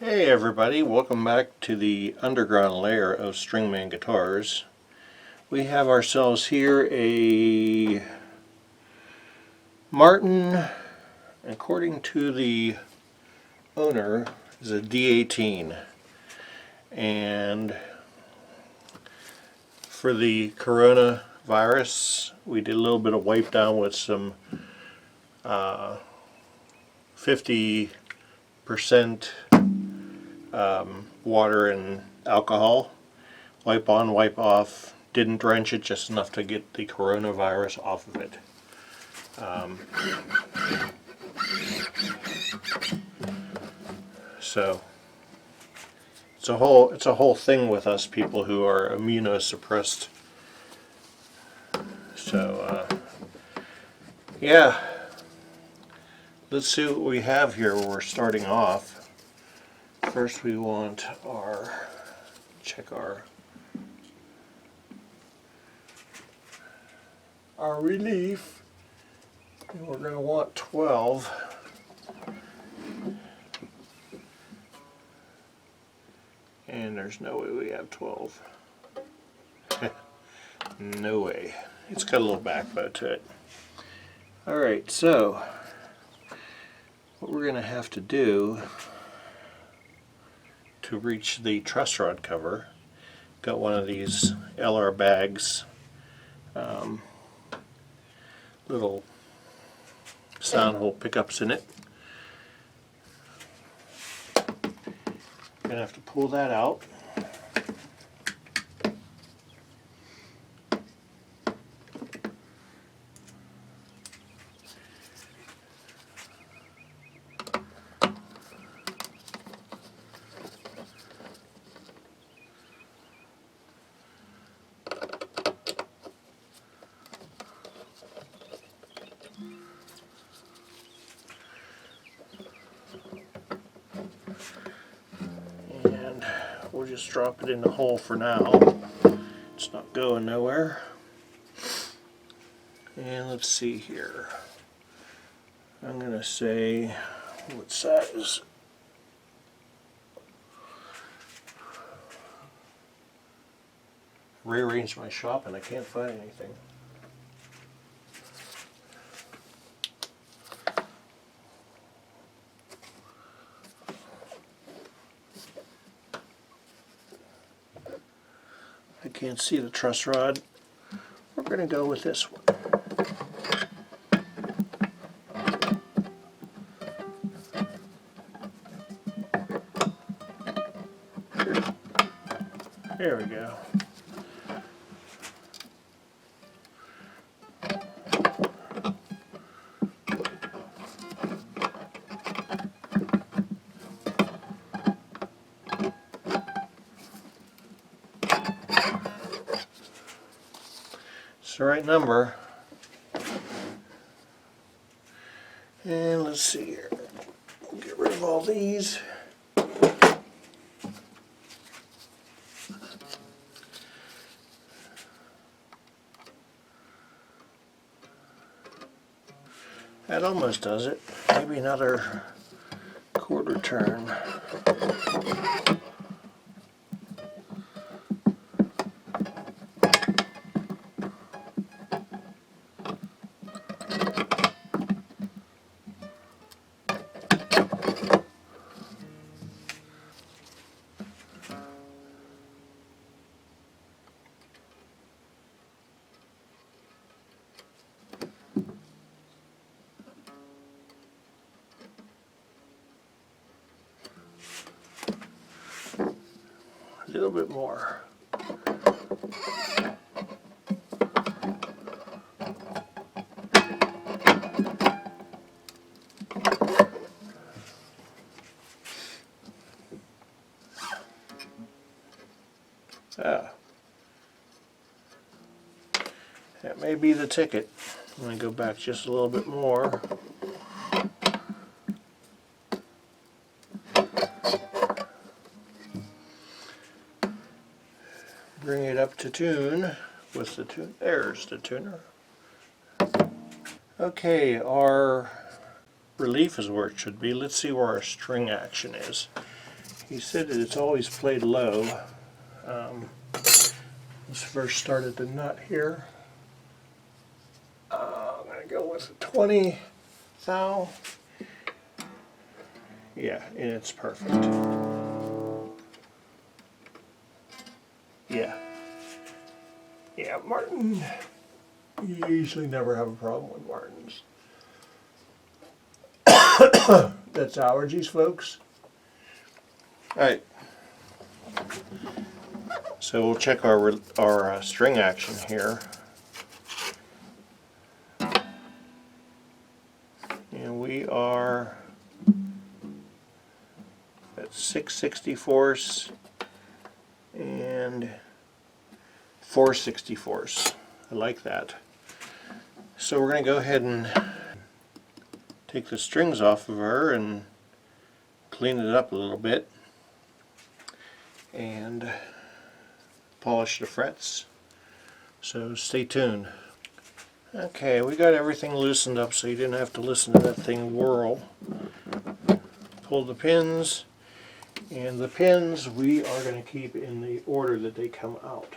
Hey everybody, welcome back to the underground layer of Stringman guitars. We have ourselves here a Martin, according to the owner, is a D18. And for the coronavirus, we did a little bit of wipe down with some 50% water and alcohol. Wipe on, wipe off. Didn't drench it, just enough to get the coronavirus off of it. So it's a whole thing with us people who are immunosuppressed. So yeah, let's see what we have here. We're starting off. First we want check our relief, and we're going to want 12. And there's no way we have 12. No way. It's got a little backbow to it. Alright, so what we're going to have to do to reach the truss rod cover, got one of these LR bags, little sound hole pickups in it. Gonna have to pull that out. We'll just drop it in the hole for now. It's not going nowhere. And let's see here. I'm going to say, what size? Rearranged my shop and I can't find anything. I can't see the truss rod. We're going to go with this one. There we go. It's the right number. And let's see here. We'll get rid of all these. That almost does it. Maybe another quarter turn. A little bit more. That may be the ticket. I'm going to go back just a little bit more. Bring it up to tune with the tune. There's the tuner. Okay, our relief is where it should be. Let's see where our string action is. he said that it's always played low. Let's first start at the nut here. I'm going to go with a 20 thou. Yeah, and it's perfect. Yeah. Yeah, Martin, you usually never have a problem with Martins. That's allergies, folks. Alright. So we'll check our string action here. And we are at 6/64 and 4/64. I like that. So we're going to go ahead and take the strings off of her and clean it up a little bit and polish the frets. So stay tuned. Okay, we got everything loosened up so you didn't have to listen to that thing whirl. Pull the pins, and the pins we are going to keep in the order that they come out.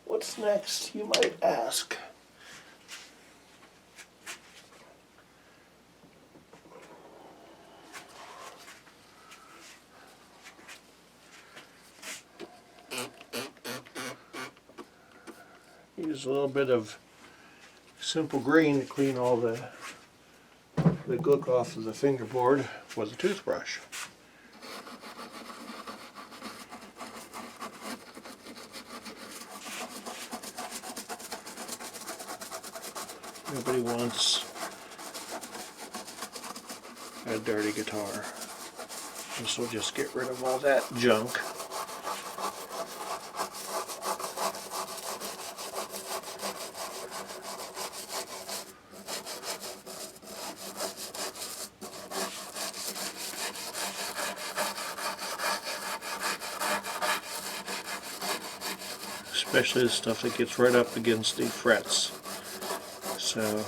What's next, you might ask? Use a little bit of simple green to clean all the gook off of the fingerboard with a toothbrush. Nobody wants a dirty guitar. This will just get rid of all that junk. Especially the stuff that gets right up against the frets. So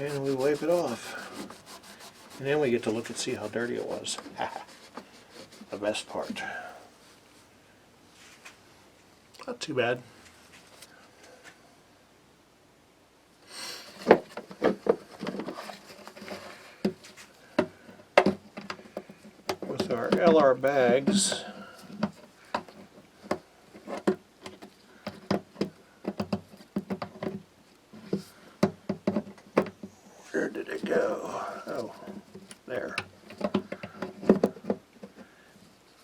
and we wipe it off. And then we get to look and see how dirty it was. The best part. Not too bad. With our LR bags, where did it go? Oh, there.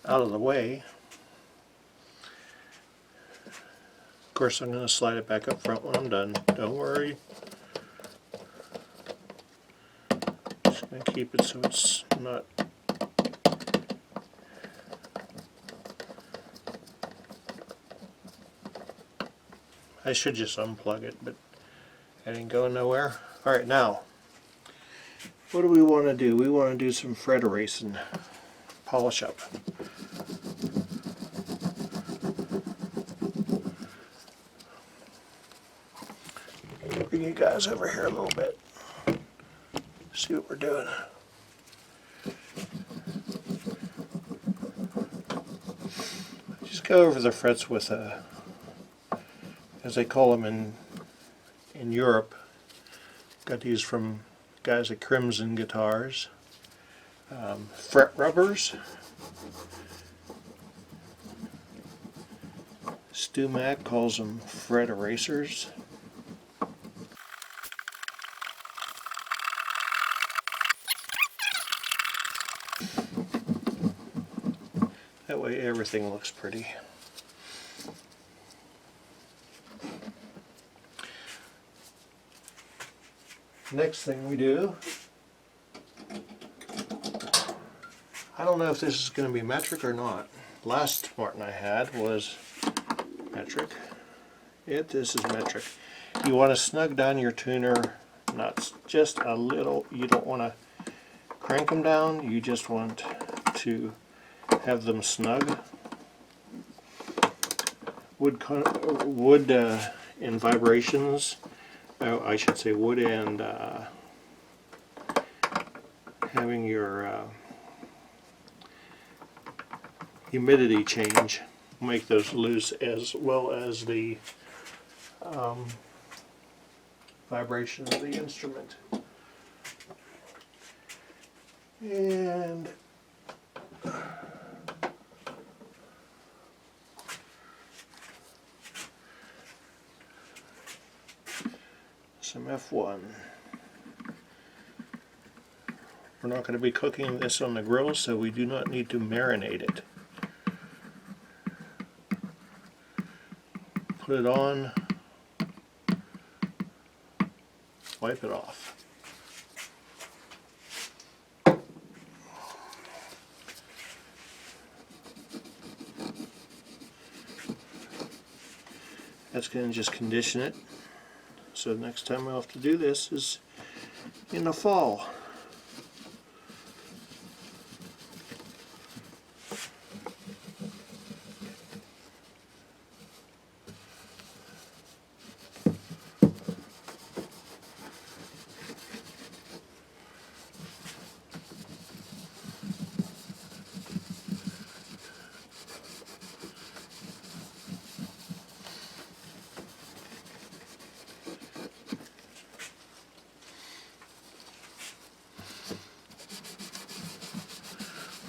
Out of the way. Of course, I'm going to slide it back up front when I'm done. Don't worry. Just going to keep it so it's not. I should just unplug it, but I didn't go nowhere. Alright, now, what do we want to do? We want to do some fret erasing, polish up. Bring you guys over here a little bit. See what we're doing. Just go over the frets with a, as they call them in in Europe. Got these from guys at Crimson Guitars. Fret rubbers. Stu Mac calls them fret erasers. That way everything looks pretty. Next thing we do, I don't know if this is going to be metric or not. Last Martin I had was metric. This is metric. You want to snug down your tuner nuts just a little. You don't want to crank them down, you just want to have them snug. Wood and vibrations, I should say wood and having your humidity change, make those loose, as well as the vibration of the instrument. And some F1. We're not going to be cooking this on the grill, so we do not need to marinate it. Put it on, wipe it off. That's going to just condition it. So the next time we'll have to do this is in the fall.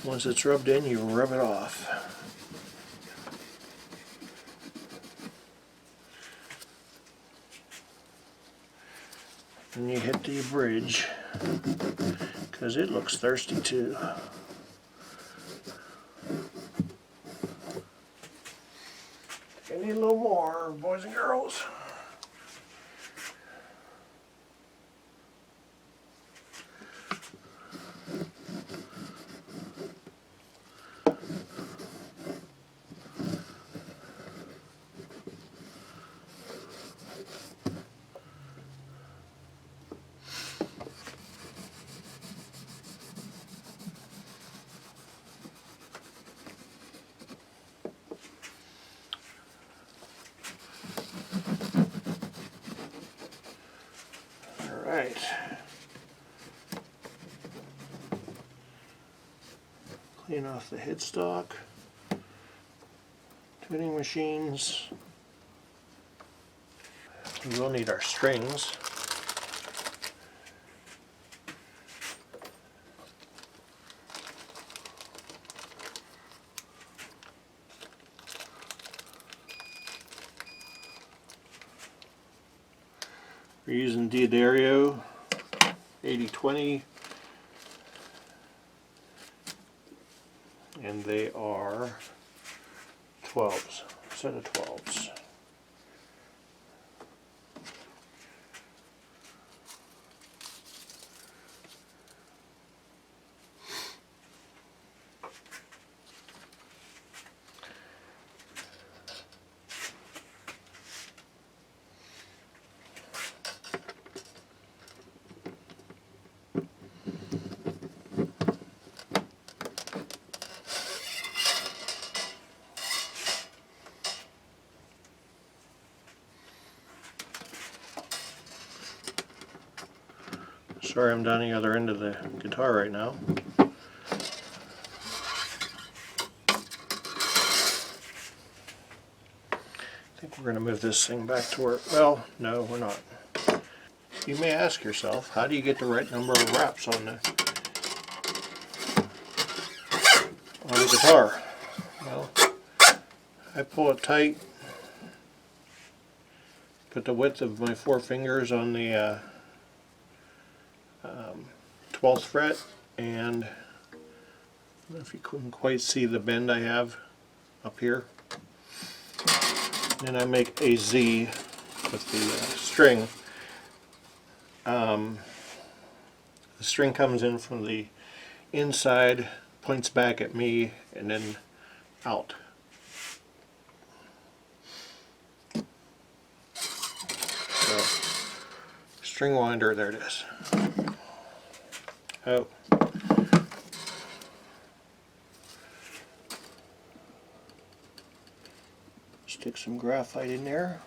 Once it's rubbed in, you rub it off. And you hit the bridge, because it looks thirsty too. I need a little more, boys and girls. Alright. Clean off the headstock. Tuning machines. We will need our strings. We're using D18 8020, and they are 12s, set of 12s. Sorry, I'm down the other end of the guitar right now. I think we're going to move this thing back to where, well, no, we're not. you may ask yourself, how do you get the right number of wraps on the guitar? Well, I pull it tight, put the width of my 4 fingers on the 12th fret, and I don't know if you couldn't quite see the bend I have up here. Then I make a Z with the string. The string comes in from the inside, points back at me, and then out. So, string winder, there it is. Oh. Stick some graphite in there.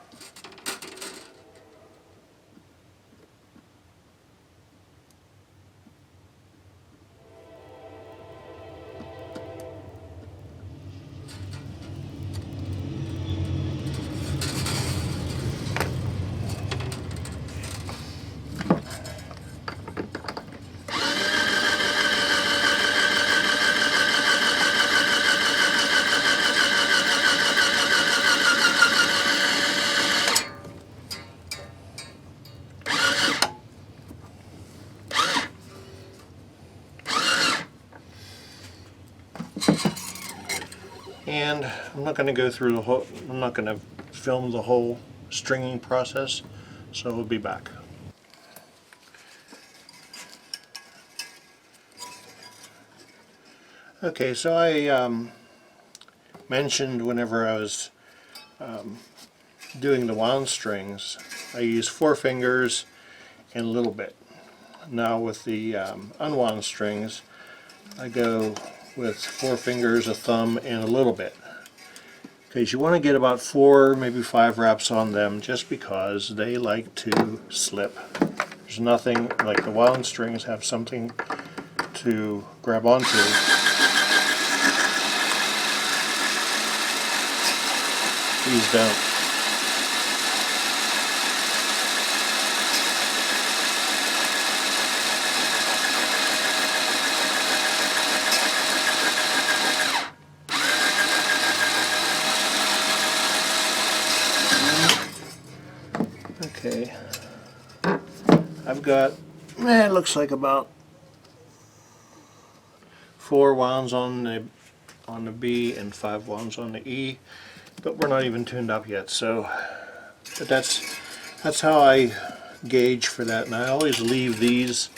And I'm not going to go through the whole, I'm not going to film the whole stringing process, so we'll be back. Okay, so I mentioned whenever I was doing the wound strings, I use 4 fingers and a little bit. Now with the unwound strings, I go with 4 fingers, a thumb, and a little bit. Because you want to get about 4, maybe 5 wraps on them, just because they like to slip. There's nothing like the wound strings have something to grab onto. These don't. Okay, I've got, it looks like about 4 wounds on the B and 5 wounds on the E, but we're not even tuned up yet. So, but that's how I gauge for that, and I always leave these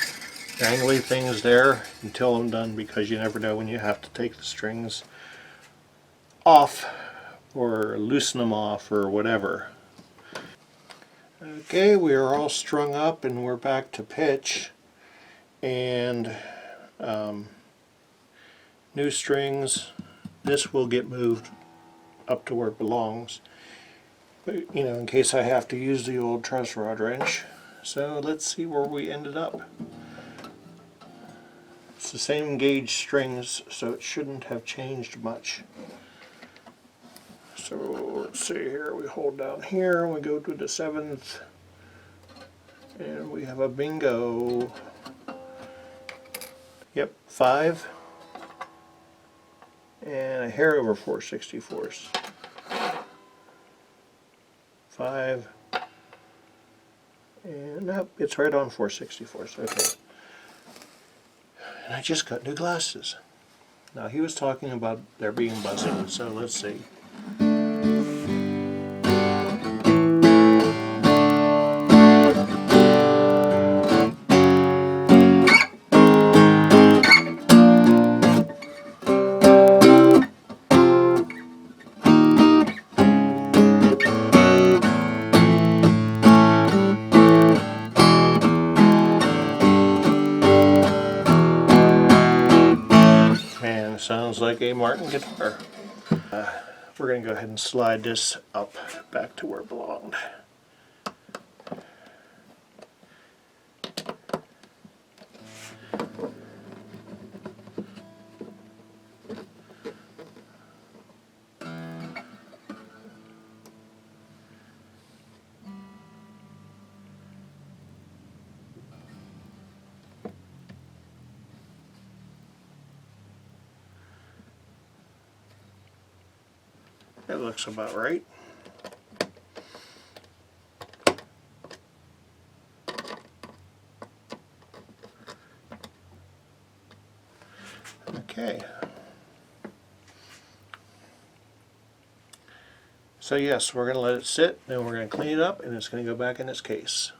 dangly things there until I'm done, because you never know when you have to take the strings off or loosen them off or whatever. Okay, we are all strung up and we're back to pitch, and new strings, this will get moved up to where it belongs, but, you know, in case I have to use the old truss rod wrench. So let's see where we ended up. It's the same gauge strings, so it shouldn't have changed much. So let's see here, we hold down here and we go to the 7th, and we have a bingo. Yep, 5 and a hair over 4/64. 5 and nope, it's right on 4/64. Okay. And I just got new glasses. Now he was talking about there being buzzing, so let's see. Man, sounds like a Martin guitar. We're going to go ahead and slide this up back to where it belonged. That looks about right. Okay. So yes, we're going to let it sit, then we're going to clean it up, and it's going to go back in its case.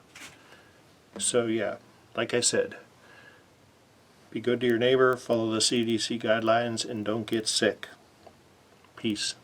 So yeah, like I said, be good to your neighbor, follow the CDC guidelines, and don't get sick. Peace.